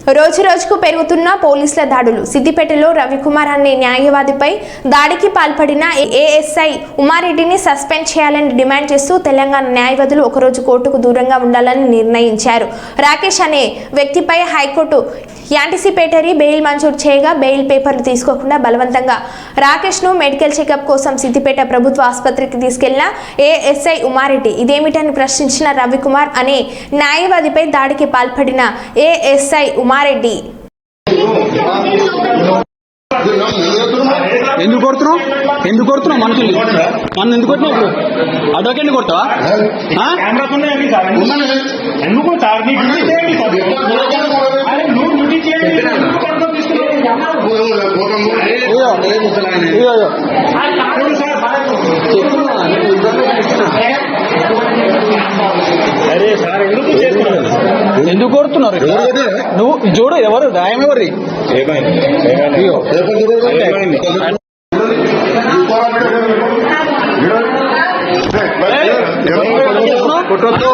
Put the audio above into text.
రోజు రోజుకు పెరుగుతున్న పోలీసుల దాడులు. సిద్దిపేటలో రవికుమార్ అనే న్యాయవాదిపై దాడికి పాల్పడిన ఏఎస్ఐ ఉమారెడ్డిని సస్పెండ్ చేయాలని డిమాండ్ చేస్తూ తెలంగాణ న్యాయవాదులు ఒకరోజు కోర్టుకు దూరంగా ఉండాలని నిర్ణయించారు. రాకేష్ అనే వ్యక్తిపై హైకోర్టు యాంటిసిపేటరీ బెయిల్ మంజూరు చేయగా బెయిల్ పేపర్లు తీసుకోకుండా బలవంతంగా రాకేష్ ను మెడికల్ చెకప్ కోసం సిద్దిపేట ప్రభుత్వ ఆసుపత్రికి తీసుకెళ్లిన ఏఎస్ఐ ఉమారెడ్డి ఇదేమిటని ప్రశ్నించిన రవికుమార్ అనే న్యాయవాదిపై దాడికి పాల్పడిన ఏఎస్ఐ ఉమారెడ్డి ఎందుకు కొడుతున్నావు మనుషులు నన్ను ఎందుకు కొట్టినావు? అడ్వకేట్ని కొడతావా? ఎందుకు కొడుతున్నారు? నువ్వు చూడు ఎవరు న్యాయం ఎవరి కొట్టొద్దు.